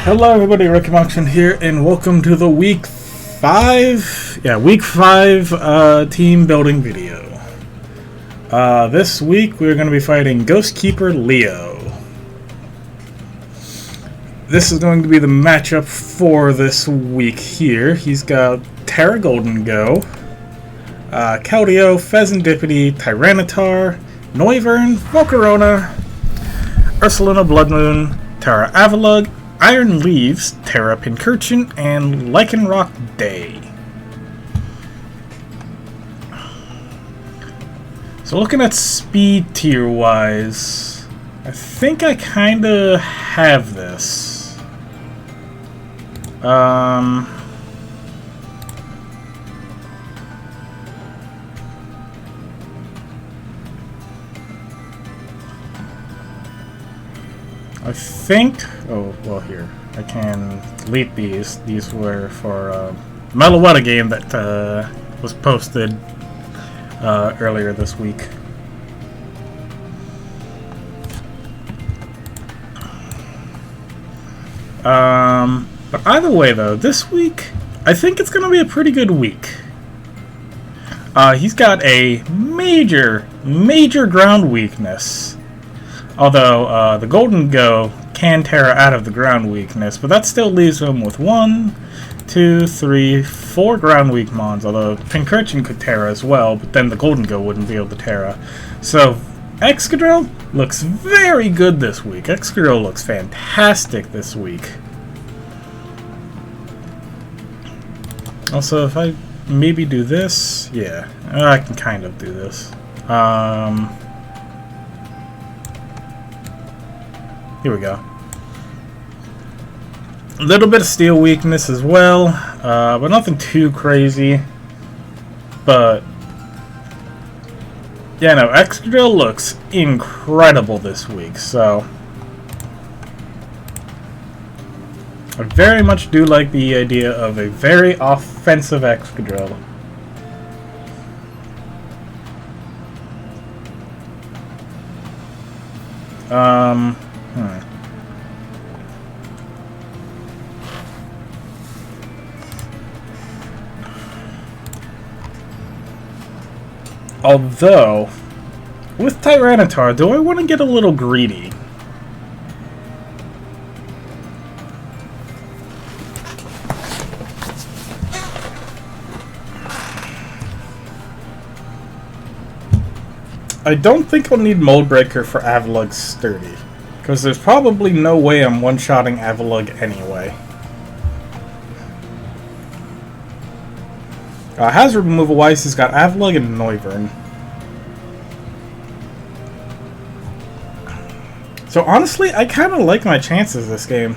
Hello everybody, Ricky Moxon here, and welcome to the week 5 team building video. This week we're going to be fighting Ghost Keeper Leo. This is going to be the matchup for this week here. He's got Terra Golden Go, Keldeo, Pheasantipity, Tyranitar, Noivern, Volcarona, Ursulina Bloodmoon, Terra Avalugg, Iron Leaves, Terra Pincurchin, and Lycanroc Day. So looking at speed tier wise, I think I kinda have this. I think, oh, well here, I can delete these. These were for Meloetta game that was posted earlier this week. But either way though, this week, I think it's going to be a pretty good week. He's got a major ground weakness. Although, the Golden Go can Terra out of the ground weakness, but that still leaves him with 1, 2, 3, 4 ground weak mons, although Pincurchin could Terra as well, but then the Golden Go wouldn't be able to Terra. So, Excadrill looks very good this week. Excadrill looks fantastic this week. Also, if I maybe do this, yeah, I can kind of do this. Here we go. A little bit of steel weakness as well, but nothing too crazy. But yeah, no, Excadrill looks incredible this week, so I very much do like the idea of a very offensive Excadrill. Although, with Tyranitar, do I want to get a little greedy? I don't think I'll need Mold Breaker for Avalugg Sturdy, because there's probably no way I'm one-shotting Avalugg anyway. Hazard removal wise, he's got Avalugg and Noivern. So honestly, I kind of like my chances this game.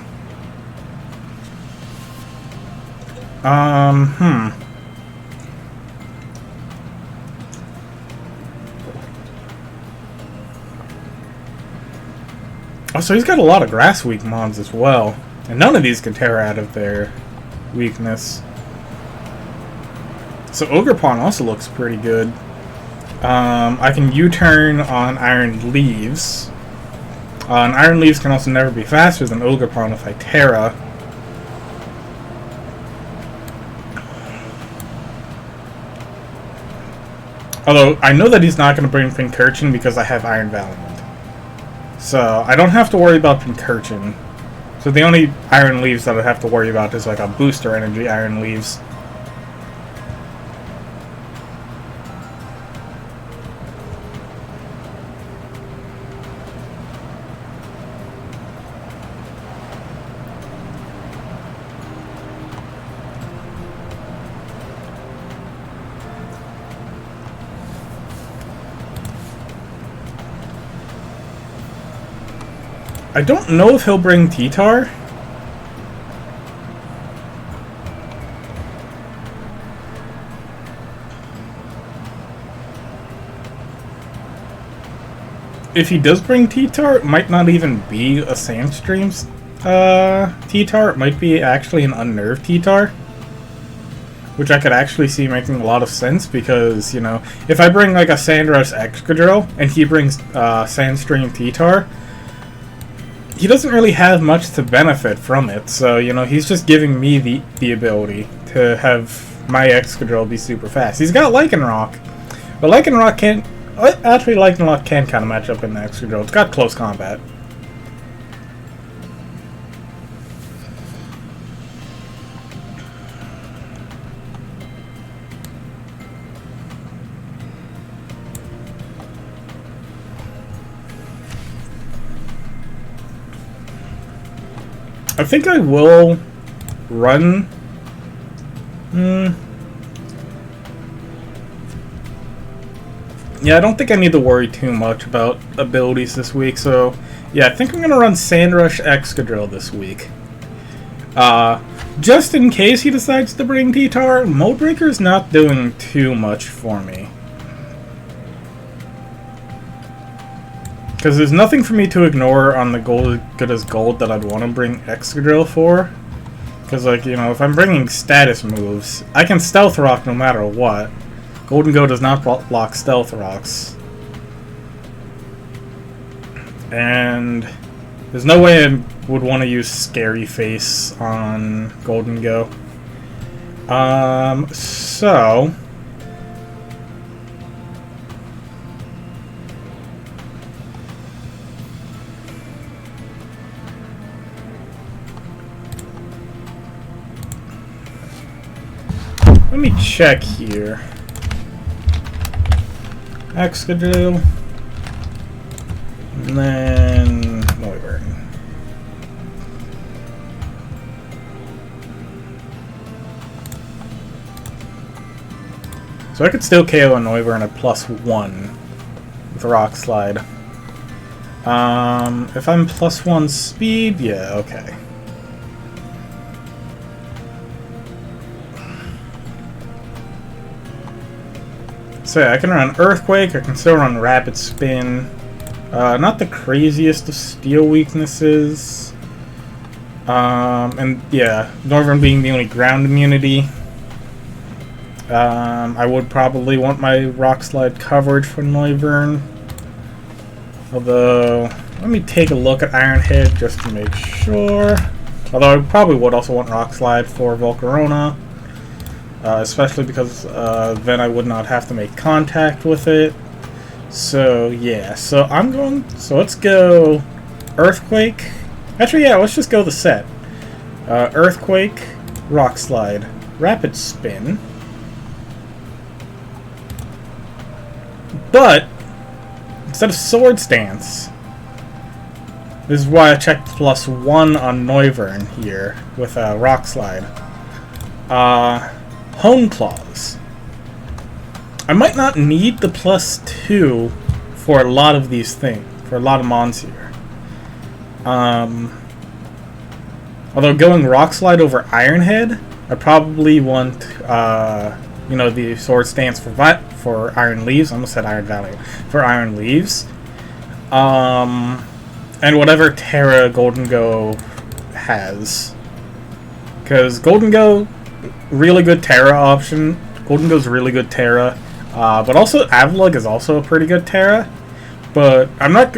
Oh, so he's got a lot of grass weak mons as well. And none of these can tear out of their weakness. So Ogerpon also looks pretty good. I can U-turn on Iron Leaves. And Iron Leaves can also never be faster than Ogerpon if I Terra. Although, I know that he's not going to bring Pincurchin because I have Iron Valiant. So, I don't have to worry about Pincurchin. So the only Iron Leaves that I have to worry about is like a Booster Energy Iron Leaves. I don't know if he'll bring T-Tar. If he does bring T-Tar, it might not even be a Sandstream's T-Tar. It might be actually an unnerved T-Tar. which I could actually see making a lot of sense because, you know, if I bring like a Sandros Excadrill and he brings Sandstream T-Tar, he doesn't really have much to benefit from it. So, you know, he's just giving me the ability to have my Excadrill be super fast. He's got Lycanroc, but Lycanroc can't... Actually, Lycanroc can kind of match up in the Excadrill. It's got close combat. I think I will run... Yeah, I don't think I need to worry too much about abilities this week, so... Yeah, I think I'm going to run Sandrush Excadrill this week. Just in case he decides to bring T-Tar, Mode Breaker's not doing too much for me. Because there's nothing for me to ignore on the good as gold that I'd want to bring Excadrill for. Because, like, you know, if I'm bringing status moves, I can Stealth Rock no matter what. Golden Go does not block Stealth Rocks. And there's no way I would want to use Scary Face on Golden Go. So... let me check here. Excadrill. And then Noivern. So I could still KO a Noivern at +1 with Rock Slide. If I'm +1 speed, yeah, okay. So yeah, I can run Earthquake, I can still run Rapid Spin. Not the craziest of steel weaknesses. And yeah, Noivern being the only ground immunity. I would probably want my Rock Slide coverage for Noivern. Although, let me take a look at Iron Head just to make sure. Although I probably would also want Rock Slide for Volcarona. Especially because then I would not have to make contact with it. So yeah, so let's go Earthquake. Actually, yeah, let's just go the set. Earthquake, Rock Slide, Rapid Spin. But instead of Sword Stance, this is why I checked +1 on Noivern here with Rock Slide. Hone Claws. I might not need the +2 for a lot of these things, for a lot of mons here. Although going Rock Slide over Iron Head, I probably want, you know, the Sword Stance for Iron Leaves. I almost said Iron Valley. For Iron Leaves. And whatever Terra Golden Go has. Because Golden Go... really good Terra option. Golden Go's really good Terra. But also Avalugg is also a pretty good Terra. But I'm not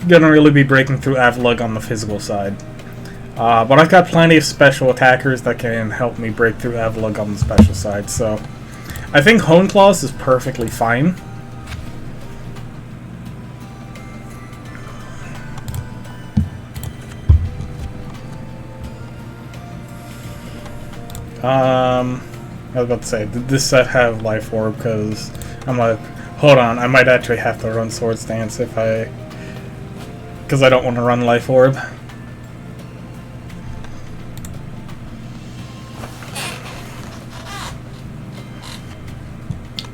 going to really be breaking through Avalugg on the physical side. But I've got plenty of special attackers that can help me break through Avalugg on the special side. So I think Hone Claws is perfectly fine. I was about to say, did this set have Life Orb? Because I'm like, hold on, I might actually have to run Sword Stance because I don't want to run Life Orb.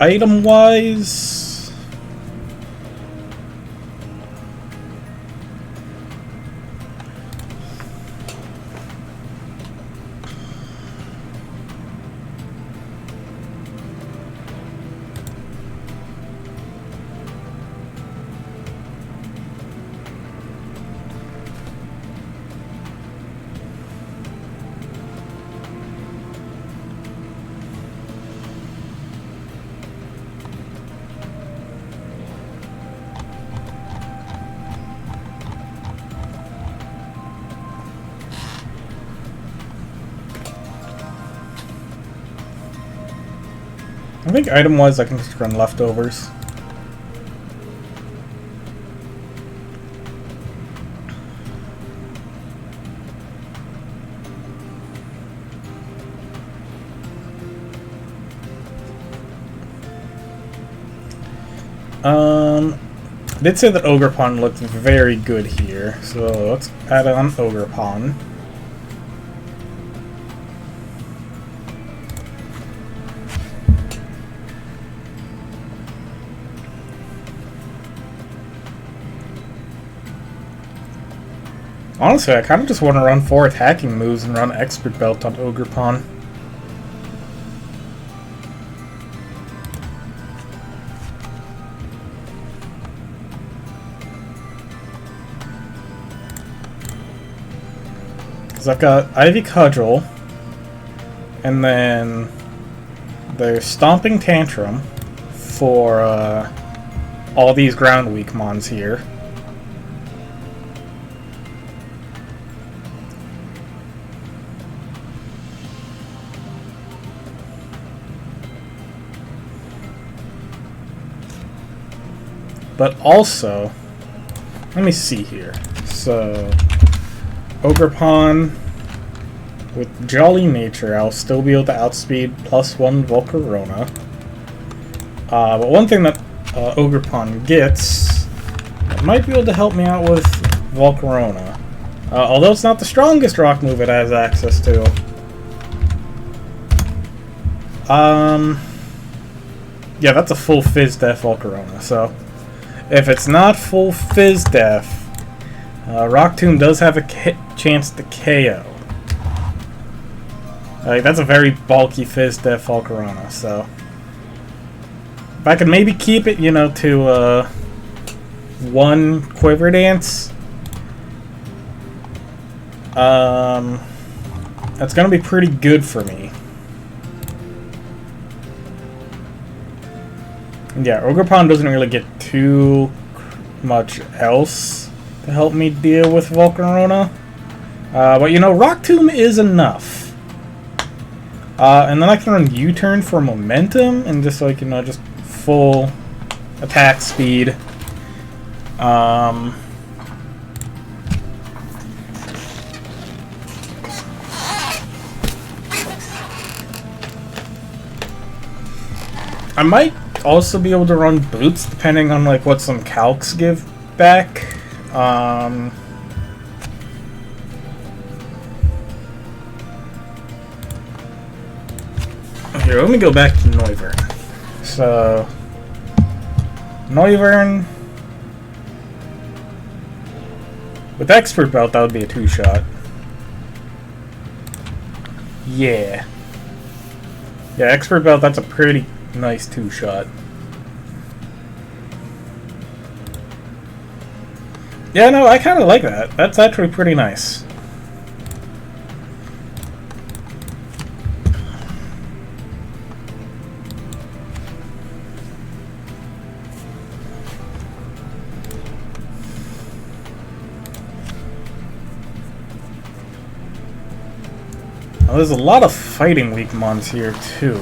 Item-wise... I think item-wise I can just run leftovers. Did say that Ogre Pawn looked very good here, so let's add on Ogre Pawn. Honestly, I kind of just want to run 4 attacking moves and run Expert Belt on Ogre Pawn. I've got Ivy Cudgel, and then there's Stomping Tantrum for all these ground weak mons here. But also, let me see here. So Ogre Pawn with Jolly Nature, I'll still be able to outspeed +1 Volcarona. But one thing that Ogre Pawn gets that might be able to help me out with Volcarona. Although it's not the strongest rock move it has access to. Yeah, that's a full Fizz Def Volcarona, so if it's not full Fizz Def, Rock Tomb does have a chance to KO. That's a very bulky Fizz Def Volcarona, so if I could maybe keep it, you know, to 1 Quiver Dance, that's gonna be pretty good for me. Yeah, Ogre Pawn doesn't really get too much else to help me deal with Volcarona. But you know, Rock Tomb is enough. And then I can run U-turn for momentum and just like, you know, just full attack speed. I might also be able to run boots depending on like what some calcs give back. Here, let me go back to Noivern. So Noivern with Expert Belt, that would be a 2-shot. Yeah, Expert Belt, that's a pretty nice 2-shot. Yeah, no, I kind of like that. That's actually pretty nice. Well, there's a lot of fighting weak mons here, too.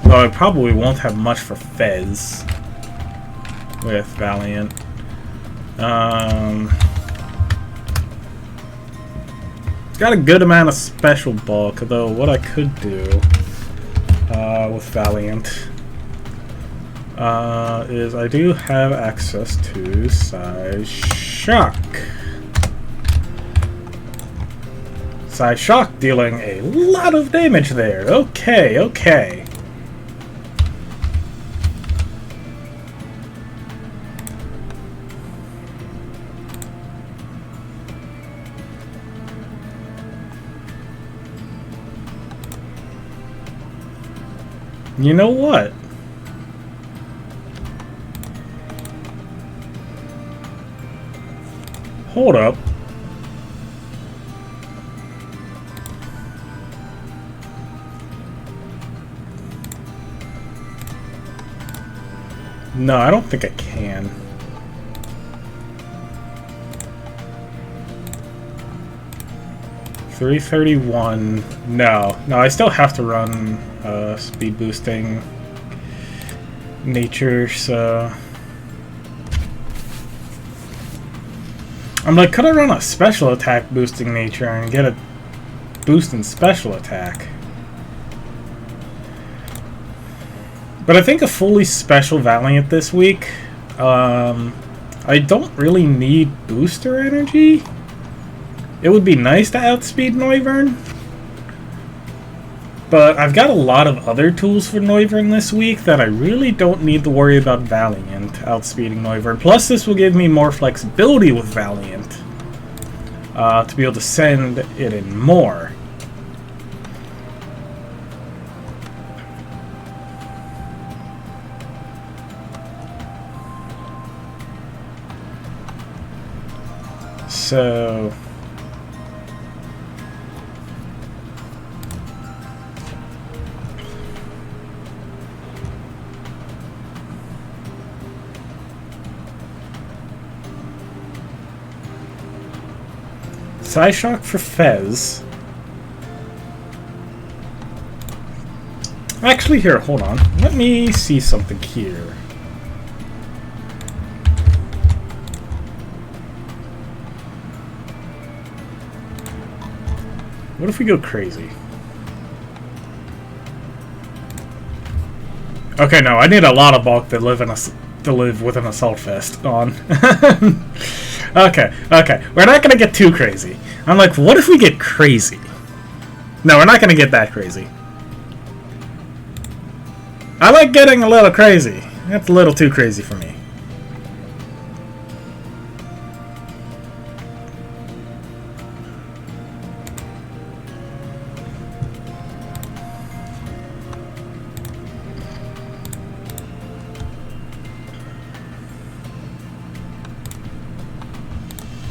Though I probably won't have much for Fez with Valiant. Got a good amount of special bulk, though what I could do with Valiant is I do have access to Size Shock. Size Shock dealing a lot of damage there. Okay. You know what? Hold up. No, I don't think I can. 331. No, I still have to run speed boosting nature, so I'm like, could I run a special attack boosting nature and get a boost in special attack? But I think a fully special Valiant this week, I don't really need booster energy. It would be nice to outspeed Noivern, but I've got a lot of other tools for Noivern this week that I really don't need to worry about Valiant outspeeding Noivern. Plus, this will give me more flexibility with Valiant to be able to send it in more. So Psyshock for Fez. Actually, here, hold on. Let me see something here. What if we go crazy? Okay, no, I need a lot of bulk to live with an assault vest on. Okay, we're not gonna get too crazy. I'm like, what if we get crazy? No, we're not gonna get that crazy. I like getting a little crazy. That's a little too crazy for me.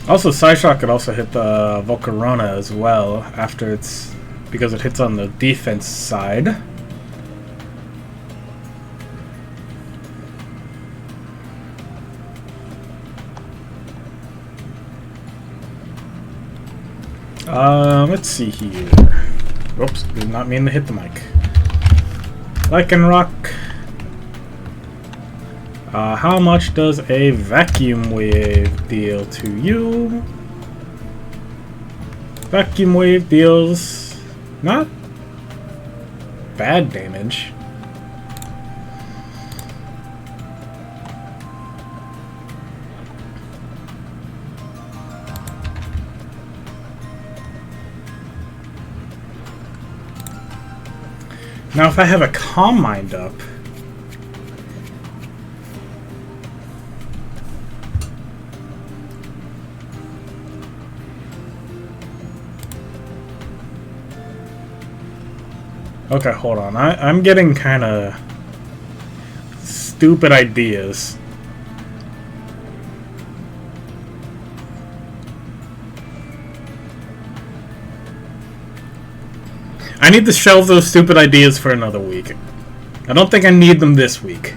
Also, Psyshock could also hit the Volcarona as well after it's, because it hits on the defense side. Let's see here. Oops, did not mean to hit the mic. Lycanroc. How much does a vacuum wave deal to you? Vacuum wave deals not bad damage. Now if I have a Calm Mind up, okay, hold on. I'm getting kind of stupid ideas. I need to shelve those stupid ideas for another week. I don't think I need them this week.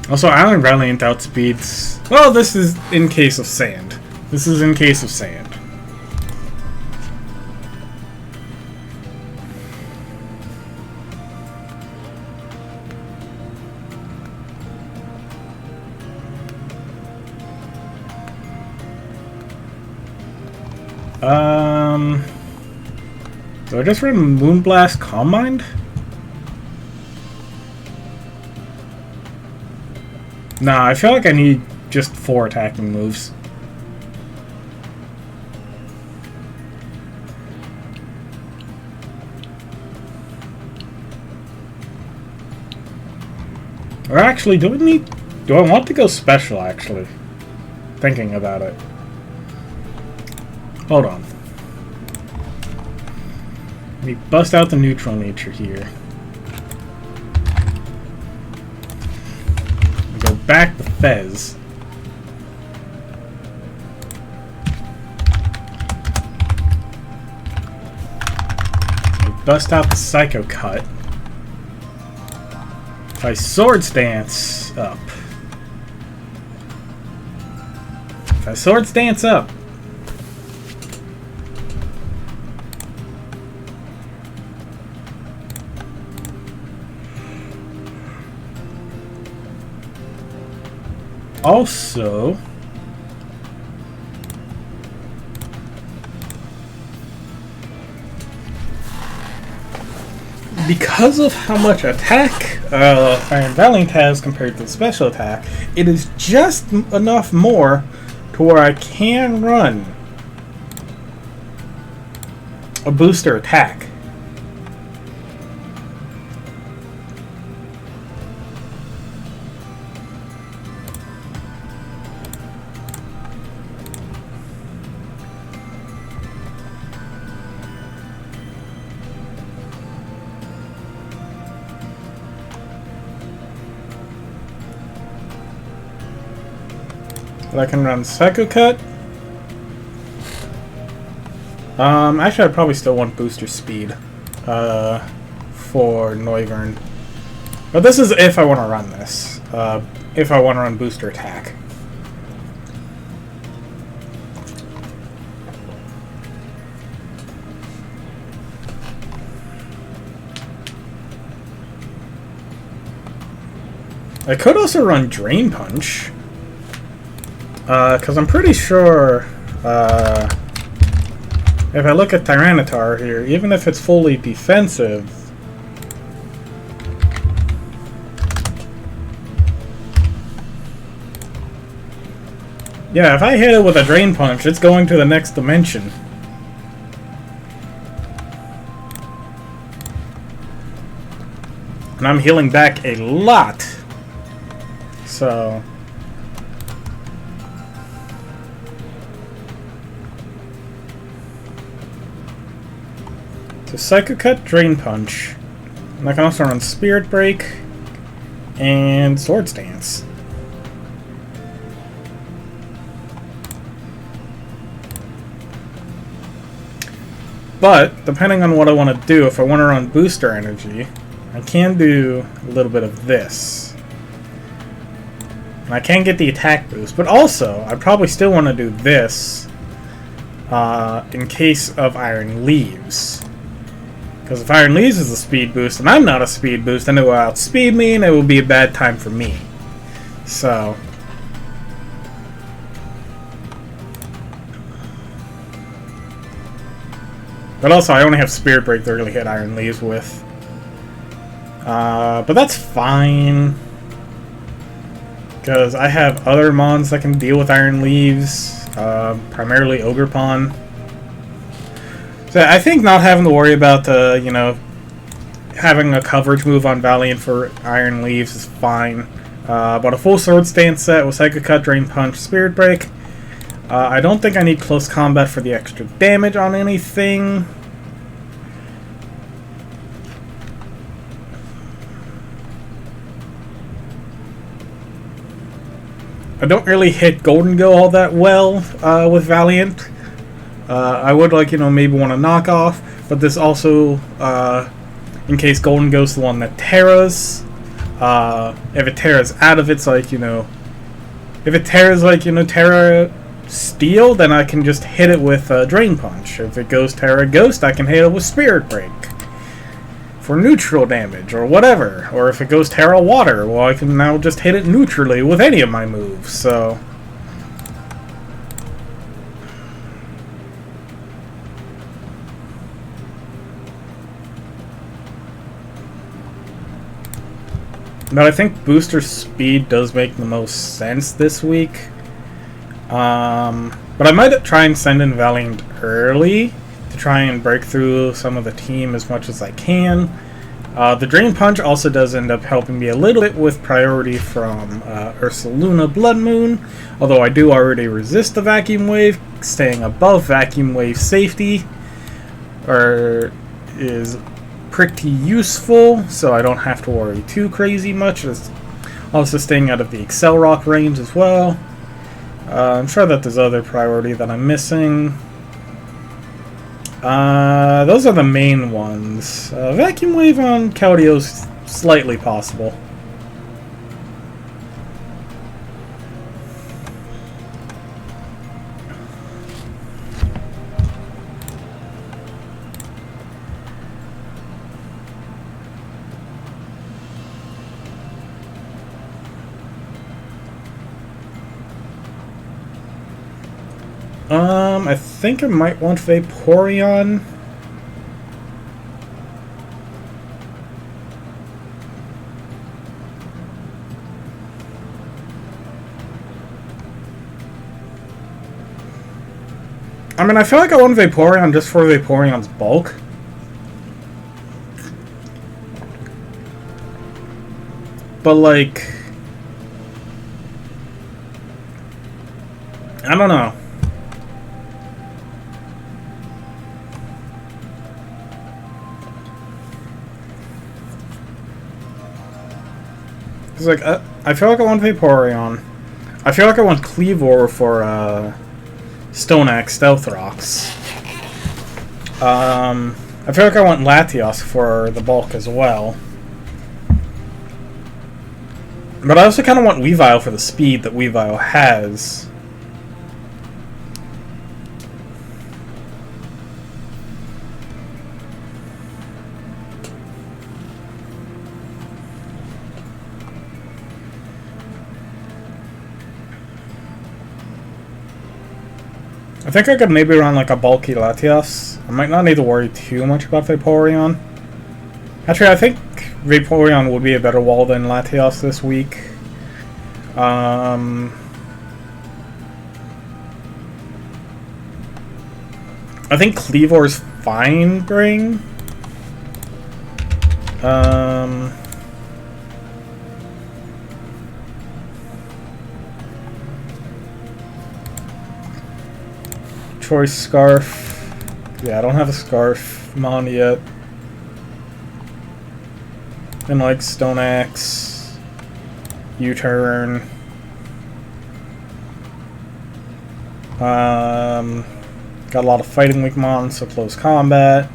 Also, Iron Valiant outspeeds... Well, this is in case of sand. This is in case of sand. Do I just run Moonblast Calm Mind? Nah, I feel like I need just 4 attacking moves. Or actually, do I want to go special, actually? Thinking about it. Hold on. Let me bust out the neutral nature here. Go back to Fez. Bust out the Psycho Cut. If I Swords Dance up. I Swords Dance up. Also, because of how much attack Iron Valiant has compared to the special attack, it is just enough more to where I can run a booster attack. But I can run Psycho Cut. Actually, I probably still want booster speed for Noivern. But this is if I want to run this. If I want to run booster attack. I could also run Drain Punch. Because I'm pretty sure, if I look at Tyranitar here, even if it's fully defensive, yeah, if I hit it with a Drain Punch, it's going to the next dimension. And I'm healing back a lot. So... So Psycho Cut, Drain Punch. And I can also run Spirit Break and Swords Dance. But, depending on what I want to do, if I want to run Booster Energy, I can do a little bit of this. And I can get the attack boost, but also, I probably still want to do this in case of Iron Leaves. Because if Iron Leaves is a speed boost, and I'm not a speed boost, then it will outspeed me, and it will be a bad time for me. So... But also, I only have Spirit Break to really hit Iron Leaves with. But that's fine. Because I have other mons that can deal with Iron Leaves. Primarily Ogerpon. So I think not having to worry about, you know, having a coverage move on Valiant for Iron Leaves is fine. But a full Swords Dance set with Psycho Cut, Drain Punch, Spirit Break. I don't think I need Close Combat for the extra damage on anything. I don't really hit Golden Go all that well with Valiant. I would, like, you know, maybe want to knock off, but this also, in case Golden Go's the one that terras, if it terras out of its, like, you know, if it terras, like, you know, Terra Steel, then I can just hit it with Drain Punch. If it goes Terra Ghost, I can hit it with Spirit Break for neutral damage, or whatever. Or if it goes Terra Water, well, I can now just hit it neutrally with any of my moves, so... But I think booster speed does make the most sense this week. But I might try and send in Valiant early to try and break through some of the team as much as I can. The Drain Punch also does end up helping me a little bit with priority from Ursaluna Blood Moon, although I do already resist the Vacuum Wave, staying above Vacuum Wave safety is pretty useful, so I don't have to worry too crazy much. It's also staying out of the Excel Rock range as well. I'm sure that there's other priority that I'm missing. Those are the main ones. Vacuum Wave on Keldio's slightly possible. I think I might want Vaporeon. I mean, I feel like I want Vaporeon just for Vaporeon's bulk. But, like, I don't know. It's like, I feel like I want Vaporeon. I feel like I want Kleavor for, Stoneaxe, Stealth Rocks. I feel like I want Latios for the bulk as well. But I also kind of want Weavile for the speed that Weavile has. I think I could maybe run like a bulky Latios. I might not need to worry too much about Vaporeon. Actually, I think Vaporeon would be a better wall than Latios this week. I think Kleavor's fine bring. Choice Scarf. Yeah, I don't have a Scarf Mon yet. And like Stoneaxe, U-turn. Got a lot of fighting weak mons, so close combat.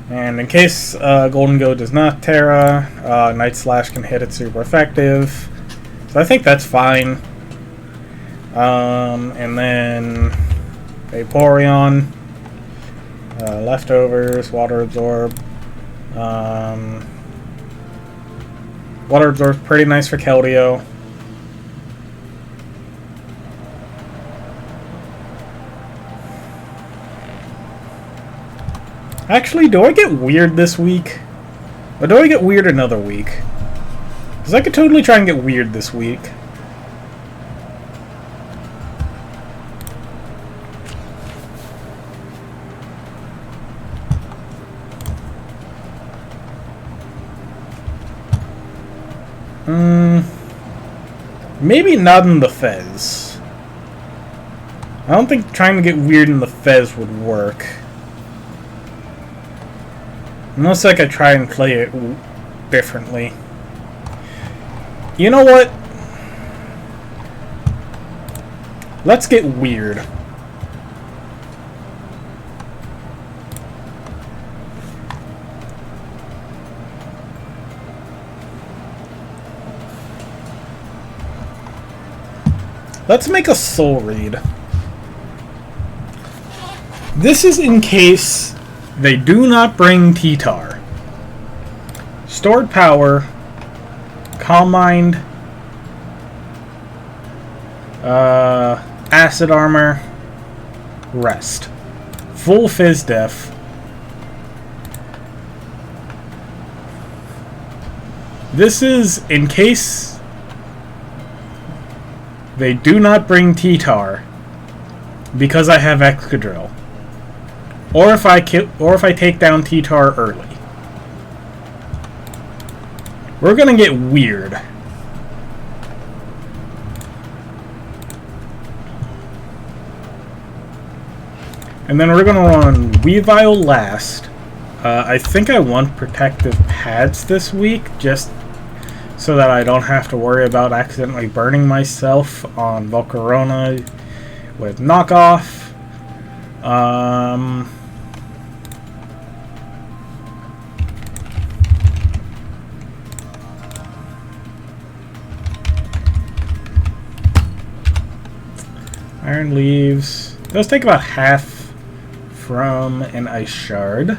And in case Golden Go does not Terra, Night Slash can hit it super effective. So I think that's fine. And then Vaporeon, Leftovers, Water Absorb. Water Absorb's pretty nice for Keldeo. Actually, do I get weird this week? Or do I get weird another week? Because I could totally try and get weird this week. Maybe not in the Fez. I don't think trying to get weird in the Fez would work. Unless I could try and play it differently. You know what? Let's get weird. Let's make a soul read. This is in case they do not bring T-Tar. Stored power, Calm Mind, Acid Armor, Rest. Full Fizz Def. This is in case they do not bring T-Tar because I have Excadrill. Or if I take down T-Tar early. We're gonna get weird. And then we're gonna run Weavile last. I think I want protective pads this week, just so that I don't have to worry about accidentally burning myself on Volcarona with knockoff. Iron Leaves. Those take about half from an Ice Shard.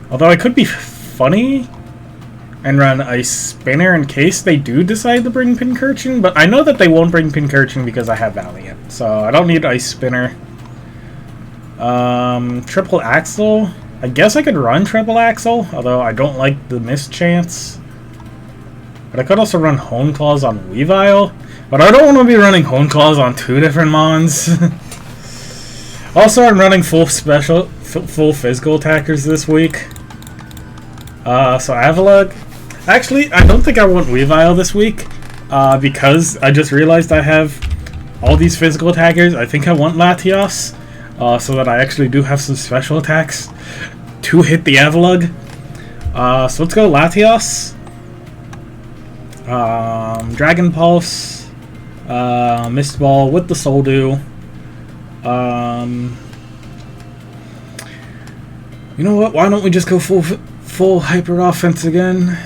Although I could be funny and run Ice Spinner in case they do decide to bring Pincurchin, but I know that they won't bring Pincurchin because I have Valiant, so I don't need Ice Spinner. Triple Axle. I guess I could run Triple Axle, although I don't like the miss chance. But I could also run Hone Claws on Weavile, but I don't want to be running Hone Claws on 2 different mons. Also, I'm running full physical attackers this week. So Avalugg. Actually, I don't think I want Weavile this week, because I just realized I have all these physical attackers. I think I want Latios, so that I actually do have some special attacks to hit the Avalugg. So let's go Latios. Dragon Pulse. Mist Ball with the Soul Dew. You know what? Why don't we just go full hyper offense again?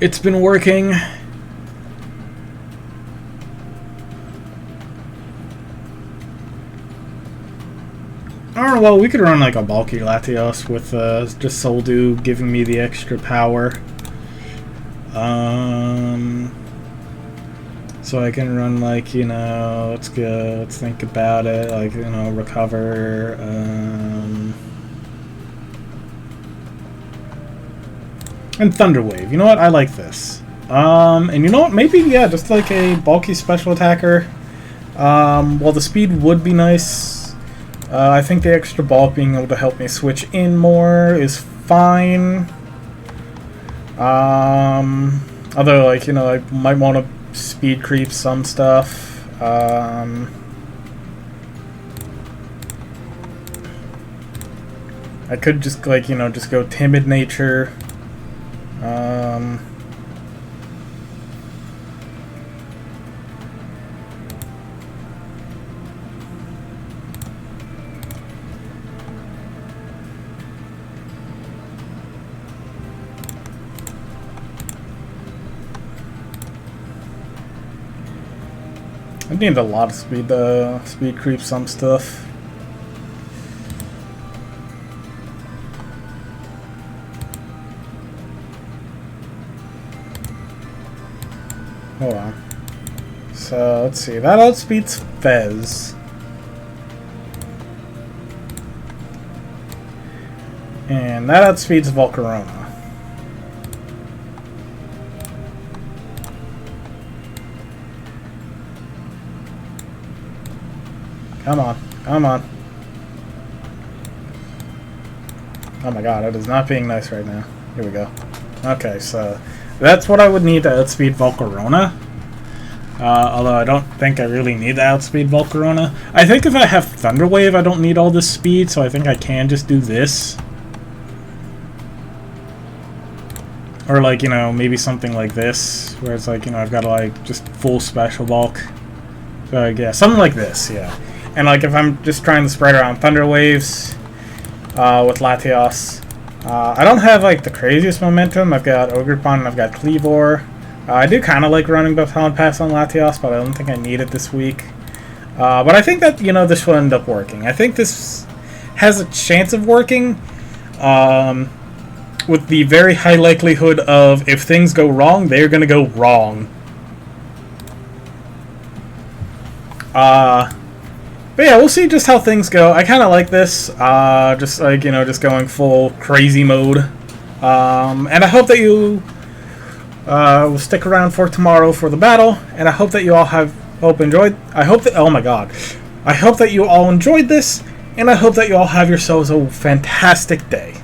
It's been working. Oh well, we could run like a bulky Latios with just Soul Dew giving me the extra power. So I can run like, you know, let's go, let's think about it, like, you know, recover, and Thunder Wave. You know what? I like this. And you know what? Maybe, yeah, just like a bulky special attacker. Well, the speed would be nice. I think the extra bulk being able to help me switch in more is fine. Although, like, you know, I might want to speed creep some stuff. I could just, like, you know, just go Timid Nature. I need a lot of speed creep some stuff. Hold on. So let's see. That outspeeds Fez. And that outspeeds Volcarona. Come on, come on. Oh my god, it is not being nice right now. Here we go. Okay, so that's what I would need to outspeed Volcarona. Although I don't think I really need to outspeed Volcarona. I think if I have Thunder Wave, I don't need all this speed, so I think I can just do this. Or like, you know, maybe something like this, where it's like, you know, I've got to like just full special bulk. So yeah, something like this, yeah. And like if I'm just trying to spread around Thunder Waves with Latios, I don't have like the craziest momentum. I've got Ogerpon and I've got Cleavor. I do kind of like running Baton Pass on Latios, but I don't think I need it this week. But I think that, you know, this will end up working. I think this has a chance of working with the very high likelihood of if things go wrong, they're going to go wrong. But yeah, we'll see just how things go. I kind of like this, just like, you know, just going full crazy mode. And I hope that you will stick around for tomorrow for the battle. And I hope that you all enjoyed. I hope that, oh my god. I hope that you all enjoyed this. And I hope that you all have yourselves a fantastic day.